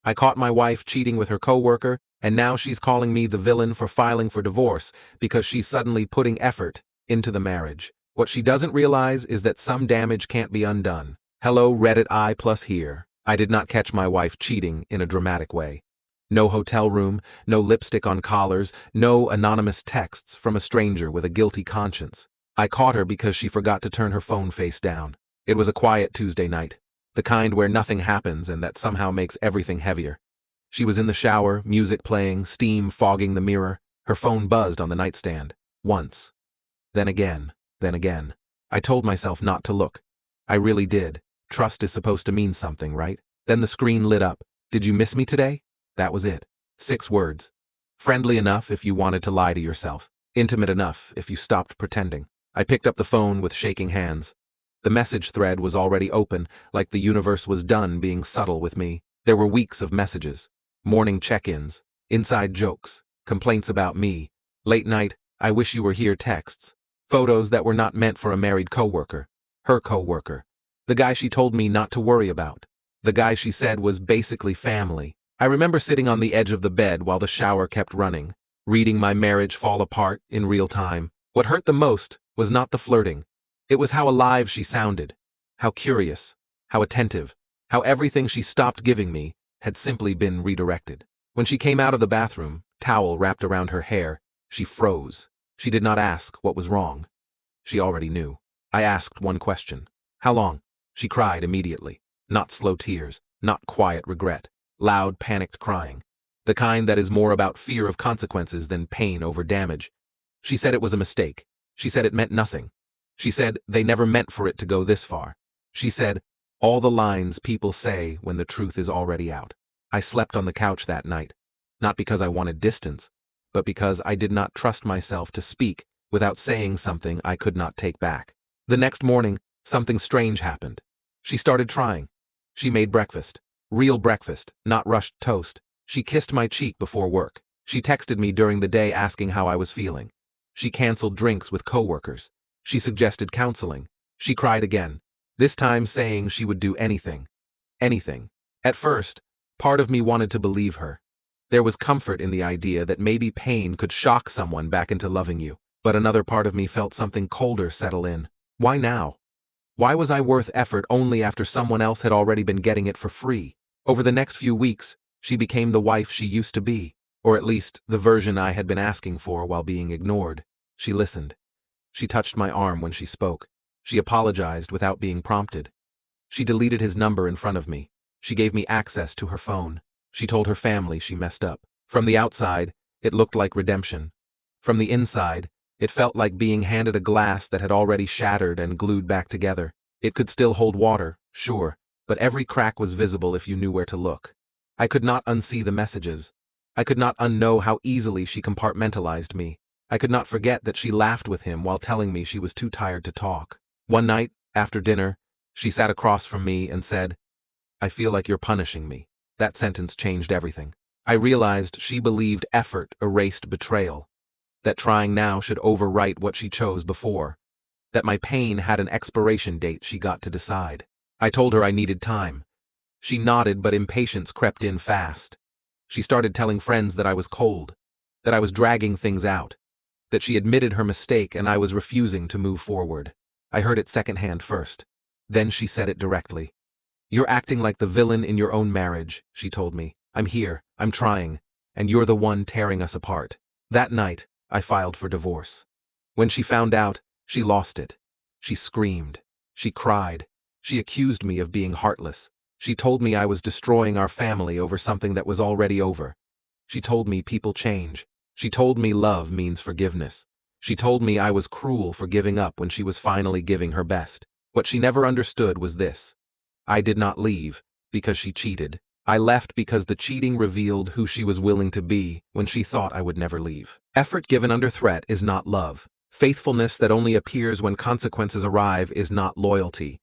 I caught my wife cheating with her coworker, and now she's calling me the villain for filing for divorce because she's suddenly putting effort into the marriage. What she doesn't realize is that some damage can't be undone. Hello Reddit I+ here. I did not catch my wife cheating in a dramatic way. No hotel room, no lipstick on collars, no anonymous texts from a stranger with a guilty conscience. I caught her because she forgot to turn her phone face down. It was a quiet Tuesday night, the kind where nothing happens and that somehow makes everything heavier. She was in the shower, music playing, steam fogging the mirror. Her phone buzzed on the nightstand. Once. Then again. Then again. I told myself not to look. I really did. Trust is supposed to mean something, right? Then the screen lit up. Did you miss me today? That was it. 6 words. Friendly enough if you wanted to lie to yourself. Intimate enough if you stopped pretending. I picked up the phone with shaking hands. The message thread was already open, like the universe was done being subtle with me. There were weeks of messages. Morning check-ins. Inside jokes. Complaints about me. Late night, I wish you were here texts. Photos that were not meant for a married coworker. Her coworker. The guy she told me not to worry about. The guy she said was basically family. I remember sitting on the edge of the bed while the shower kept running, reading my marriage fall apart in real time. What hurt the most was not the flirting. It was how alive she sounded, how curious, how attentive, how everything she stopped giving me had simply been redirected. When she came out of the bathroom, towel wrapped around her hair, she froze. She did not ask what was wrong. She already knew. I asked one question. How long? She cried immediately. Not slow tears, not quiet regret. Loud, panicked crying. The kind that is more about fear of consequences than pain over damage. She said it was a mistake. She said it meant nothing. She said they never meant for it to go this far. She said all the lines people say when the truth is already out. I slept on the couch that night, not because I wanted distance, but because I did not trust myself to speak without saying something I could not take back. The next morning, something strange happened. She started trying. She made breakfast. Real breakfast, not rushed toast. She kissed my cheek before work. She texted me during the day asking how I was feeling. She canceled drinks with coworkers. She suggested counseling. She cried again, this time saying she would do anything. Anything. At first, part of me wanted to believe her. There was comfort in the idea that maybe pain could shock someone back into loving you, but another part of me felt something colder settle in. Why now? Why was I worth effort only after someone else had already been getting it for free? Over the next few weeks, she became the wife she used to be, or at least the version I had been asking for while being ignored. She listened. She touched my arm when she spoke. She apologized without being prompted. She deleted his number in front of me. She gave me access to her phone. She told her family she messed up. From the outside, it looked like redemption. From the inside, it felt like being handed a glass that had already shattered and glued back together. It could still hold water, sure, but every crack was visible if you knew where to look. I could not unsee the messages. I could not unknow how easily she compartmentalized me. I could not forget that she laughed with him while telling me she was too tired to talk. One night, after dinner, she sat across from me and said, "I feel like you're punishing me." That sentence changed everything. I realized she believed effort erased betrayal. That trying now should overwrite what she chose before. That my pain had an expiration date she got to decide. I told her I needed time. She nodded, but impatience crept in fast. She started telling friends that I was cold, that I was dragging things out, that she admitted her mistake and I was refusing to move forward. I heard it secondhand first. Then she said it directly. "You're acting like the villain in your own marriage," she told me. "I'm here, I'm trying, and you're the one tearing us apart." That night, I filed for divorce. When she found out, she lost it. She screamed. She cried. She accused me of being heartless. She told me I was destroying our family over something that was already over. She told me people change. She told me love means forgiveness. She told me I was cruel for giving up when she was finally giving her best. What she never understood was this. I did not leave because she cheated. I left because the cheating revealed who she was willing to be when she thought I would never leave. Effort given under threat is not love. Faithfulness that only appears when consequences arrive is not loyalty.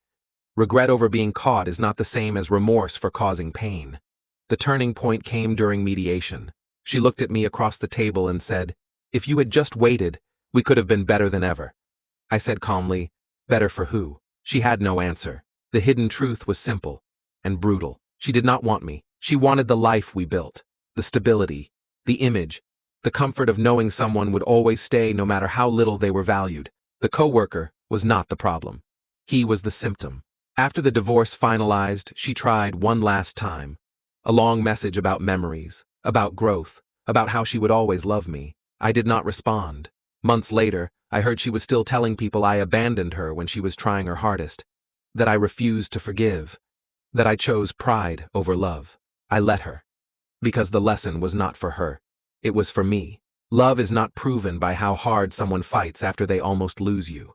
Regret over being caught is not the same as remorse for causing pain. The turning point came during mediation. She looked at me across the table and said, "If you had just waited, we could have been better than ever." I said calmly, "Better for who?" She had no answer. The hidden truth was simple and brutal. She did not want me. She wanted the life we built, the stability, the image, the comfort of knowing someone would always stay no matter how little they were valued. The coworker was not the problem. He was the symptom. After the divorce finalized, she tried one last time. A long message about memories, about growth, about how she would always love me. I did not respond. Months later, I heard she was still telling people I abandoned her when she was trying her hardest, that I refused to forgive, that I chose pride over love. I let her. Because the lesson was not for her. It was for me. Love is not proven by how hard someone fights after they almost lose you.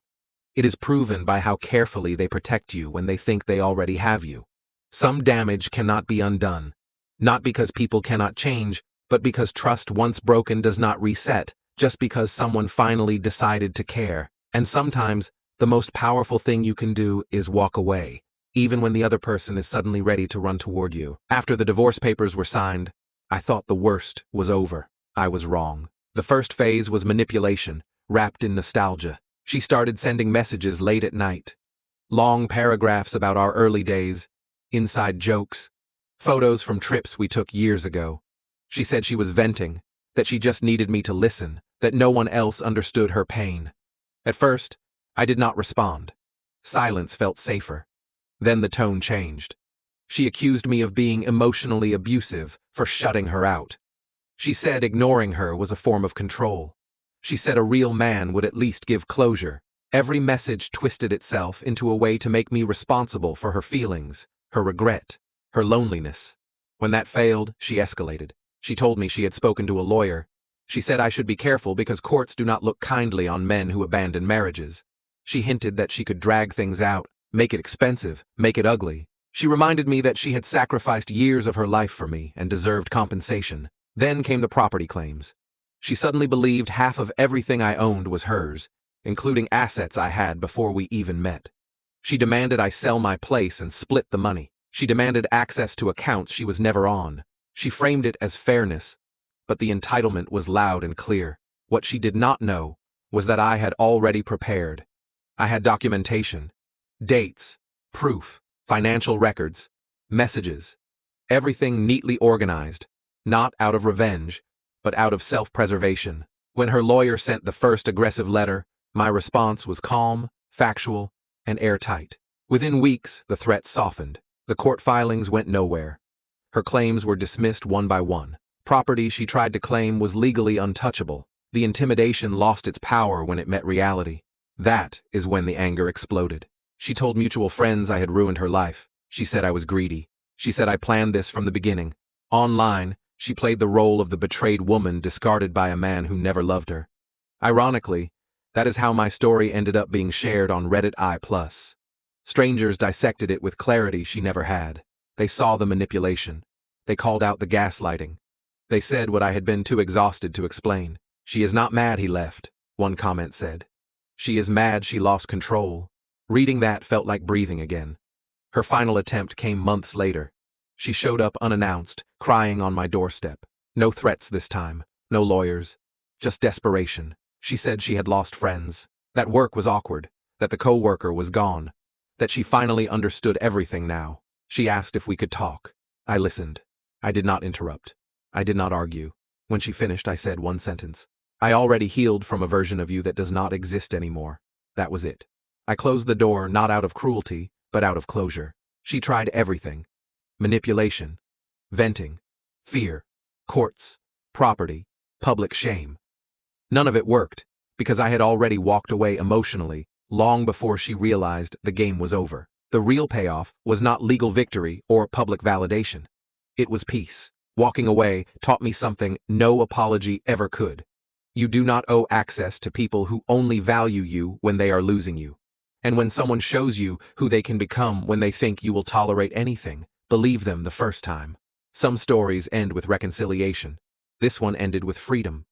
It is proven by how carefully they protect you when they think they already have you. Some damage cannot be undone. Not because people cannot change, but because trust once broken does not reset, just because someone finally decided to care. And sometimes, the most powerful thing you can do is walk away, even when the other person is suddenly ready to run toward you. After the divorce papers were signed, I thought the worst was over. I was wrong. The first phase was manipulation, wrapped in nostalgia. She started sending messages late at night. Long paragraphs about our early days, inside jokes, photos from trips we took years ago. She said she was venting, that she just needed me to listen, that no one else understood her pain. At first, I did not respond. Silence felt safer. Then the tone changed. She accused me of being emotionally abusive for shutting her out. She said ignoring her was a form of control. She said a real man would at least give closure. Every message twisted itself into a way to make me responsible for her feelings, her regret, her loneliness. When that failed, she escalated. She told me she had spoken to a lawyer. She said I should be careful because courts do not look kindly on men who abandon marriages. She hinted that she could drag things out, make it expensive, make it ugly. She reminded me that she had sacrificed years of her life for me and deserved compensation. Then came the property claims. She suddenly believed half of everything I owned was hers, including assets I had before we even met. She demanded I sell my place and split the money. She demanded access to accounts she was never on. She framed it as fairness, but the entitlement was loud and clear. What she did not know was that I had already prepared. I had documentation, dates, proof, financial records, messages, everything neatly organized, not out of revenge, but out of self-preservation. When her lawyer sent the first aggressive letter, my response was calm, factual, and airtight. Within weeks, the threat softened. The court filings went nowhere. Her claims were dismissed one by one. Property she tried to claim was legally untouchable. The intimidation lost its power when it met reality. That is when the anger exploded. She told mutual friends I had ruined her life. She said I was greedy. She said I planned this from the beginning. Online, she played the role of the betrayed woman discarded by a man who never loved her. Ironically, that is how my story ended up being shared on Reddit I+. Strangers dissected it with clarity she never had. They saw the manipulation. They called out the gaslighting. They said what I had been too exhausted to explain. She is not mad he left, one comment said. She is mad she lost control. Reading that felt like breathing again. Her final attempt came months later. She showed up unannounced, crying on my doorstep. No threats this time, no lawyers, just desperation. She said she had lost friends, that work was awkward, that the coworker was gone, that she finally understood everything now. She asked if we could talk. I listened. I did not interrupt. I did not argue. When she finished, I said one sentence. I already healed from a version of you that does not exist anymore. That was it. I closed the door not out of cruelty, but out of closure. She tried everything. Manipulation, venting, fear, courts, property, public shame. None of it worked, because I had already walked away emotionally, long before she realized the game was over. The real payoff was not legal victory or public validation. It was peace. Walking away taught me something no apology ever could. You do not owe access to people who only value you when they are losing you. And when someone shows you who they can become when they think you will tolerate anything, believe them the first time. Some stories end with reconciliation. This one ended with freedom.